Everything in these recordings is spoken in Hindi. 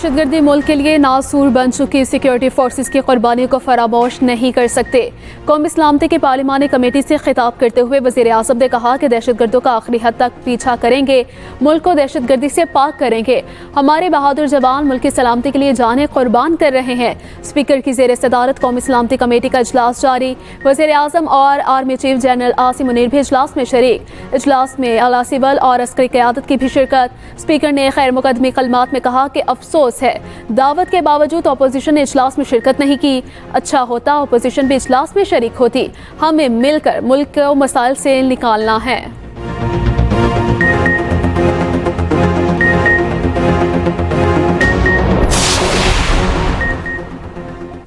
दहशतगर्दी मुल्क के लिए नासूर बन चुकी सिक्योरिटी फोर्सेस की कुर्बानियों को फरामोश नहीं कर सकते। कौमी सलामती की पार्लिमानी कमेटी से खिताब करते हुए वज़ीर आज़म ने कहा कि दहशतगर्दों का आखिरी हद तक पीछा करेंगे, मुल्क को दहशतगर्दी से पाक करेंगे। हमारे बहादुर जवान मुल्क की सलामती के लिए जानें कुर्बान कर रहे हैं। स्पीकर की ज़ेर सदारत कौमी सलामती कमेटी का इजलास जारी। वज़ीर आज़म और army chief general Asim Munir भी इजलास में शरीक। इजलास में आला सिविल और अस्करी क़यादत की भी शिरकत। स्पीकर ने खैर मुकदमी कलमात में कहा कि अफसोस है दावत के बावजूद अपोजिशन ने इजलास में शिरकत नहीं की। अच्छा होता अपोजिशन भी इजलास में शरीक होती। हमें मिलकर मुल्क को मसाइल से निकालना है।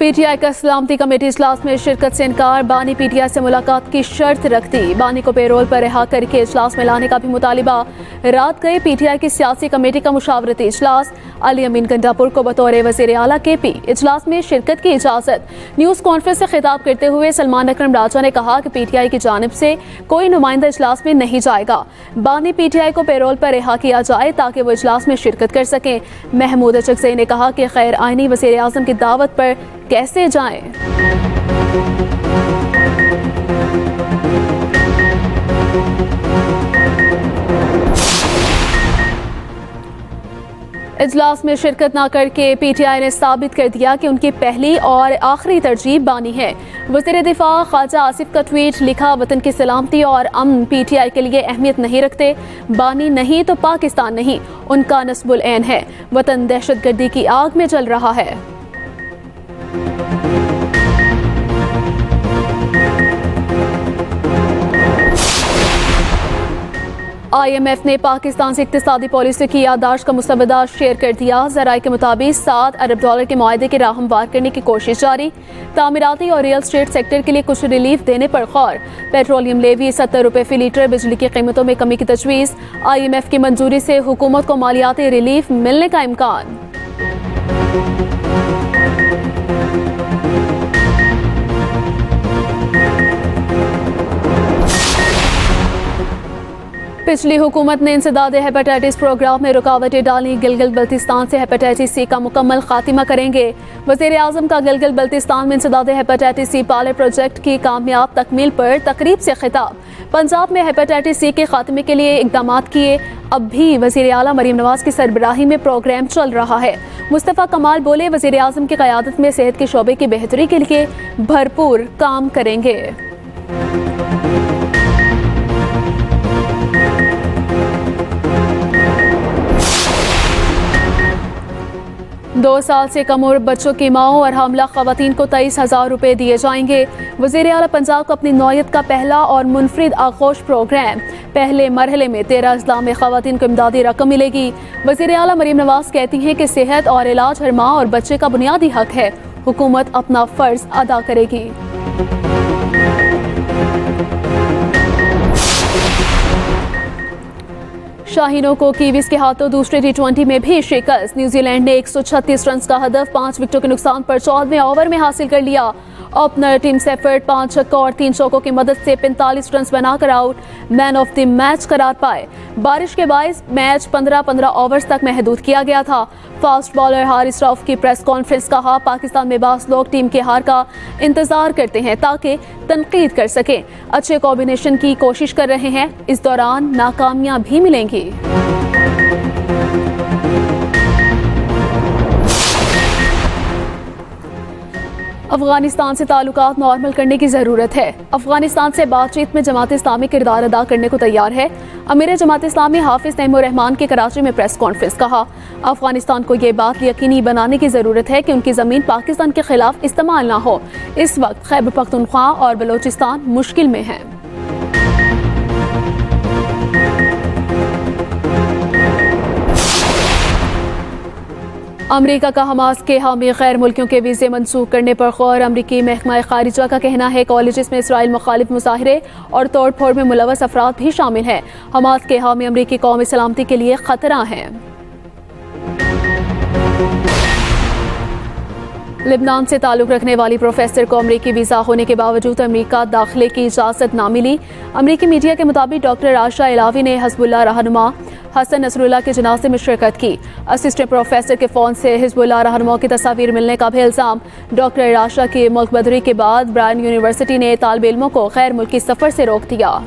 पीटीआई का सलामती कमेटी इजलास में शिरकत से इनकार। बानी पीटीआई से मुलाकात की शर्त रख दी। बानी को पेरोल पर रिहा करके इजलास में लाने का भी मुतालिबा। रात गए पीटीआई की सियासी कमेटी का मुशावरती इजलास। अली अमीन गंडापुर को बतौर वज़ीर आला केपी इजलास में शिरकत की इजाज़त। न्यूज़ कॉन्फ्रेंस से खिताब करते हुए सलमान अकरम राजा ने कहा कि पीटीआई की जानिब से कोई नुमाइंदा इजलास में नहीं जाएगा। बानी पीटीआई को पेरोल पर रिहा किया जाए ताकि वो इजलास में शिरकत कर सकें। महमूद अचकज़ई ने कहा कि खैर आइनी वज़ीर आज़म की दावत पर कैसे जाएं? इजलास में शिरकत न करके पीटीआई ने साबित कर दिया कि उनकी पहली और आखिरी तरजीह बानी है। वज़ीर दिफा ख्वाजा आसिफ का ट्वीट लिखा, वतन की सलामती और अमन पीटीआई के लिए अहमियत नहीं रखते। बानी नहीं तो पाकिस्तान नहीं, उनका नस्बुल ऐन है। वतन दहशतगर्दी की आग में जल रहा है। IMF ने पाकिस्तान से इक्तिसादी पॉलिसी की याददाश्त का मुसवदा शेयर कर दिया। ज़राए के मुताबिक $7 अरब के मुआहदे की राह हमवार करने की कोशिश जारी। तामीराती और रियल स्टेट सेक्टर के लिए कुछ रिलीफ देने पर गौर। पेट्रोलियम लेवी ₹70 फी लीटर। बिजली की कीमतों में कमी की तजवीज़। IMF की मंजूरी से हुकूमत को मालियाती रिलीफ मिलने का इम्कान। पिछली हुकूमत ने इंसदाद हेपेटाइटिस प्रोग्राम में रुकावटें डाली। गिलगित बल्तिस्तान से हेपेटाइटिस सी का मुकम्मल खात्मा करेंगे। वज़ीर आज़म का गिलगित बल्तिस्तान में इंसदाद हेपेटाइटिस सी पायलट प्रोजेक्ट की कामयाब तकमील पर तकरीब से खिताब। पंजाब में हेपेटाइटिस सी के खात्मे के लिए इकदाम किए। अब भी वज़ीर आला मरीम नवाज की सरबराही में प्रोग्राम चल रहा है। मुस्तफ़ा कमाल बोले, वज़ीर आज़म की क़यादत में सेहत के शोबे की बेहतरी के लिए भरपूर काम करेंगे। 2 साल से कम उम्र बच्चों की माओं और हमला ख़वातीन को 23,000 रुपये दिए जाएंगे। वज़ीर आला पंजाब को अपनी नौयत का पहला और मुनफरिद आगोश प्रोग्राम। पहले मरहले में 13 अज़ला में ख़वातीन को इमदादी रकम मिलेगी। वज़ीर आला मरीम नवाज कहती हैं कि सेहत और इलाज हर माँ और बच्चे का बुनियादी हक है। हुकूमत अपना फ़र्ज अदा करेगी। शाहीनों को कीवीज के हाथों दूसरे T20 में भी शिकस्त। न्यूजीलैंड ने 136 रन का हदफ 5 विकेटों के नुकसान पर 14वें ओवर में हासिल कर लिया। ओपनर टीम सेफर्ड 5 छक्कों और 3 चौकों की मदद से 45 रन बनाकर out man of the match करार पाए। बारिश के बायस मैच 15-15 ओवर्स तक महदूद किया गया था। फास्ट बॉलर हारिस रऊफ की प्रेस कॉन्फ्रेंस कहा, पाकिस्तान में बास लोग टीम के हार का इंतजार करते हैं ताकि तनकीद कर सकें। अच्छे कॉम्बिनेशन की कोशिश कर रहे हैं, इस दौरान नाकामियां भी मिलेंगी। अफगानिस्तान से ताल्लुकात नॉर्मल करने की ज़रूरत है। अफगानिस्तान से बातचीत में जमात इस्लामी किरदार अदा करने को तैयार है। अमीर जमात इस्लामी हाफिज तैमूर रहमान की कराची में प्रेस कॉन्फ्रेंस कहा, अफगानिस्तान को ये बात यकीनी बनाने की ज़रूरत है कि उनकी ज़मीन पाकिस्तान के खिलाफ इस्तेमाल ना हो। इस वक्त खैबर पख्तूनख्वा और बलोचिस्तान मुश्किल में है। अमरीका का हमास के हामी गैर मुल्कियों के वीज़े मनसूख करने पर गौर। अमरीकी महकमा खारिजा का कहना है कॉलेजेस में इसराइल मुखालिफ मुजाहिरे और तोड़ फोड़ में मुलव्वस अफराद भी शामिल हैं। हमास के हामी अमरीकी कौमी सलामती के लिए खतरा हैं। लिबनान से ताल्लुक़ रखने वाली प्रोफेसर को अमरीकी वीज़ा होने के बावजूद अमरीका दाखिले की इजाज़त ना मिली। अमरीकी मीडिया के मुताबिक डॉक्टर आशा इलावी ने हिज़्बुल्लाह रहनुमा हसन नसरुल्लाह के जनाजे में शिरकत की। असिस्टेंट प्रोफेसर के फ़ोन से हिजबुल्लाह रहनुमाओं की तस्वीर मिलने का भी इल्ज़ाम। डॉक्टर राशा की मुल्क बदरी के बाद ब्रायन यूनिवर्सिटी ने तालिब इल्मों को गैर मुल्की सफ़र से रोक दिया।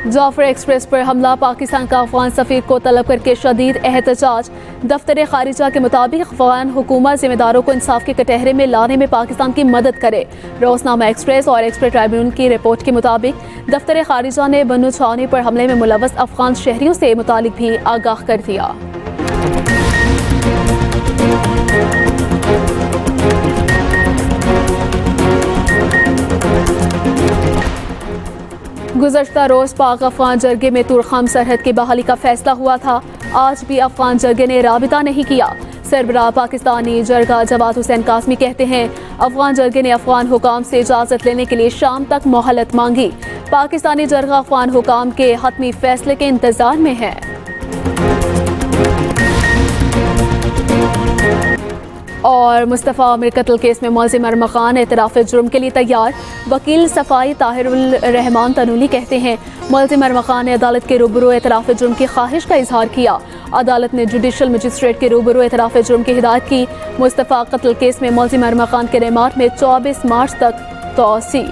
जाफर एक्सप्रेस पर हमला, पाकिस्तान का अफगान सफीर को तलब करके शदीद एहतजाज। दफ्तर खारिजा के मुताबिक अफगान हुकूमत जिम्मेदारों को इंसाफ के कटहरे में लाने में पाकिस्तान की मदद करे। रोजनामा एक्सप्रेस और एक्सप्रेस ट्राइब्यूनल की रिपोर्ट के मुताबिक दफ्तर खारिजा ने बन्नू छावनी पर हमले में मुलव्वस अफगान शहरियों से मुतालिक भी आगाह कर दिया। गुज़श्ता रोज़ पाक अफगान जरगे में तुरखाम सरहद की बहाली का फैसला हुआ था। आज भी अफगान जरगे ने राबिता नहीं किया। सरबराह पाकिस्तानी जरगा जवाद हुसैन कासमी कहते हैं, अफगान जरगे ने अफगान हुकाम से इजाज़त लेने के लिए शाम तक मोहलत मांगी। पाकिस्तानी जरगा अफगान हुकाम के हतमी फैसले के इंतजार में है। और मुस्तफ़ा आमिर कत्ल केस में मुलज़िम अरमग़ान एतराफ़ जुर्म के लिए तैयार। वकील सफ़ाई ताहिरुल रहमान तनूली कहते हैं, मुलज़िम अरमग़ान ने अदालत के रूबरू एतराफ़ जुर्म की ख्वाहिश का इजहार किया। अदालत ने जुडिशल मजिस्ट्रेट के रूबरू एतराफ़ जुर्म की हिदायत की। मुस्तफ़ा कत्ल केस में मुलज़िम अरमग़ान के रिमांड में 24 मार्च तक तौसी।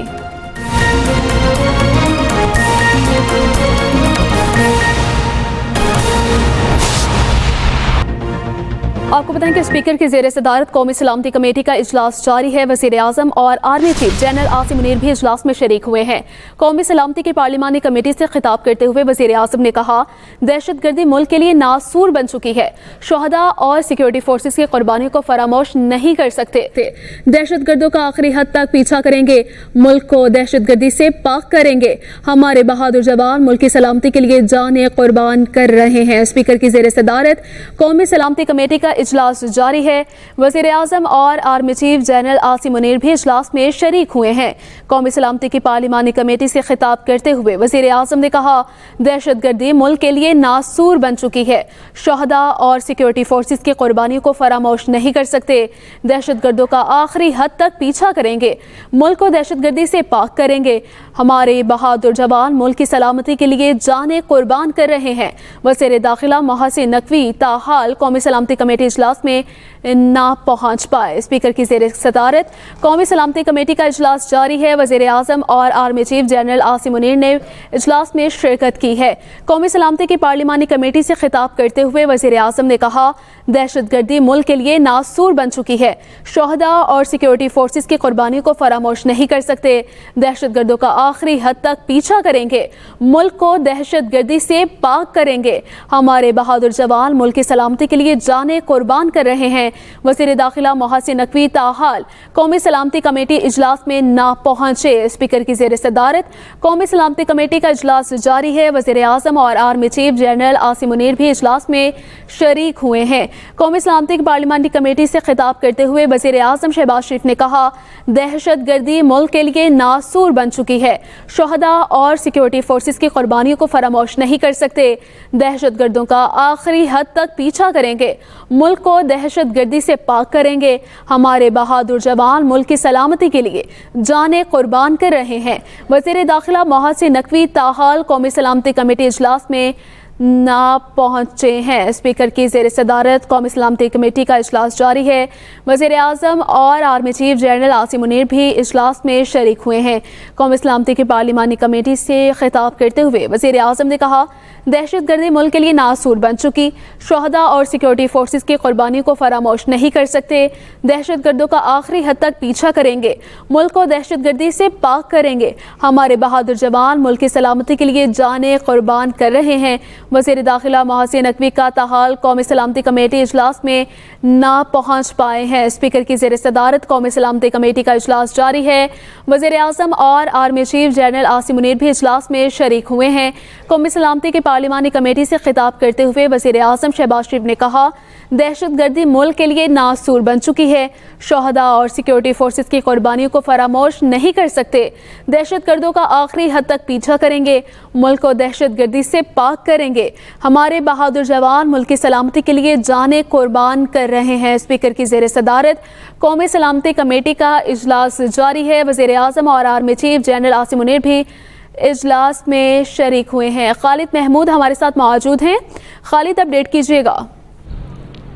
आपको बताएं कि स्पीकर की ज़ेर सदारत कौमी सलामती कमेटी का इजलास जारी है। वज़ीर आज़म और army chief general Asim Munir भी इजलास में शरीक हुए हैं। कौमी सलामती की पार्लिमानी कमेटी से खिताब करते हुए वज़ीर आज़म ने कहा, दहशतगर्दी मुल्क के लिए नासूर बन चुकी है। शोहदा और सिक्योरिटी फोर्सेस की कुर्बानियों को फरामोश नहीं कर सकते थे। दहशतगर्दों का आखिरी हद तक पीछा करेंगे, मुल्क को दहशतगर्दी से पाक करेंगे। हमारे बहादुर जवान मुल्क की सलामती के लिए जानें कुर्बान कर रहे हैं। स्पीकर की ज़ेर सदारत कौमी सलामती कमेटी का इजलास जारी है। वज़ीर आज़म और army chief general Asim Munir भी इजलास में शरीक हुए हैं। कौमी सलामती की पार्लिमानी कमेटी से खिताब करते हुए वज़ीर आज़म ने कहा, दहशतगर्दी मुल्क के लिए नासूर बन चुकी है। शोहदा और सिक्योरिटी फोर्सेस की कुर्बानियों को फरामोश नहीं कर सकते। दहशतगर्दों का आखिरी हद तक पीछा करेंगे, मुल्क को दहशतगर्दी से पाक करेंगे। हमारे बहादुर जवान मुल्क की सलामती के लिए जानें कुर्बान कर रहे हैं। वज़ीर दाखिला मोहसिन नकवी ताहाल कौमी सलामती कमेटी इजलास में ना पहुंच पाए। स्पीकर की ज़ेर सदारत कौमी सलामती कमेटी का इजलास जारी है। वज़ीर आज़म और army chief general Asim Munir ने इजलास में शिरकत की है। कौमी सलामती की पार्लिमानी कमेटी से खिताब करते हुए वज़ीर आज़म ने कहा, दहशतगर्दी मुल्क के लिए नासूर बन चुकी है। शोहदा और सिक्योरिटी फोर्सेस की कुर्बानियों को फरामोश नहीं कर सकते। दहशतगर्दों का आखिरी हद तक पीछा करेंगे, मुल्क को दहशतगर्दी से पाक करेंगे। हमारे बहादुर जवान मुल्क की सलामती के लिए जानें कुर्बान कर रहे हैं। वज़ीर दाखिला मोहसिन नकवी ताहाल कौमी सलामती कमेटी इजलास में ना पहुंचे। स्पीकर की ज़ेर सदारत कौमी सलामती कमेटी का इजलास जारी है। वज़ीर आज़म और army chief general Asim Munir भी इजलास में शरीक हुए हैं। कौमी सलामती की पार्लिमानी कमेटी से खिताब करते हुए वज़ीर आज़म शहबाज शरीफ ने कहा, दहशतगर्दी मुल्क के लिए नासूर बन चुकी है। शोहदा और सिक्योरिटी फोर्सेस की कुर्बानियों को फरामोश नहीं कर सकते। दहशतगर्दों का आखिरी हद तक पीछा करेंगे, मुल्क को दहशतगर्दी से पाक करेंगे। हमारे बहादुर जवान मुल्क की सलामती के लिए जानें कुर्बान कर रहे हैं। वज़ीर दाखिला मोहसिन नकवी ताहाल कौमी सलामती कमेटी इजलास में ना पहुंचे हैं। स्पीकर की ज़ेर सदारत कौमी सलामती कमेटी का इजलास जारी है। वज़ीर आज़म और army chief general Asim Munir भी इजलास में शरीक हुए हैं। कौमी सलामती की पार्लिमानी कमेटी से खिताब करते हुए वज़ीर आज़म ने कहा, दहशतगर्दी मुल्क के लिए नासूर बन चुकी। शोहदा और सिक्योरिटी फोर्सेस की कुर्बानी को फरामोश नहीं कर सकते। दहशतगर्दों का आखिरी हद तक पीछा करेंगे, मुल्क को दहशतगर्दी से पाक करेंगे। हमारे बहादुर जवान मुल्क की सलामती के लिए जानें कुर्बान कर रहे हैं। वज़ीर दाखिला मोहसिन नकवी का ताहाल कौमी सलामती कमेटी इजलास में ना पहुंच पाए हैं। स्पीकर की ज़ेर सदारत कौमी सलामती कमेटी का इजलास जारी है। वज़ीर आज़म और army chief general Asim Munir भी इजलास में शरीक हुए हैं। कौमी सलामती की पार्लिमानी कमेटी से खिताब करते हुए वज़ीर आज़म शहबाज शरीफ ने कहा, दहशतगर्दी मुल्क के लिए नासूर बन चुकी है। शोहदा और सिक्योरिटी फोर्सेस की कुर्बानियों को फरामोश नहीं कर सकते। दहशतगर्दों का आखिरी हद तक पीछा करेंगे, मुल्क को दहशतगर्दी से पाक करेंगे। हमारे बहादुर जवान मुल्क की सलामती के लिए जाने कुर्बान कर रहे हैं। स्पीकर की ज़ेर सदारत कौमी सलामती कमेटी का इजलास जारी है। वज़ीर आज़म और army chief general Asim Munir भी इजलास में शरीक हुए हैं। खालिद महमूद हमारे साथ मौजूद हैं। खालिद, अपडेट कीजिएगा।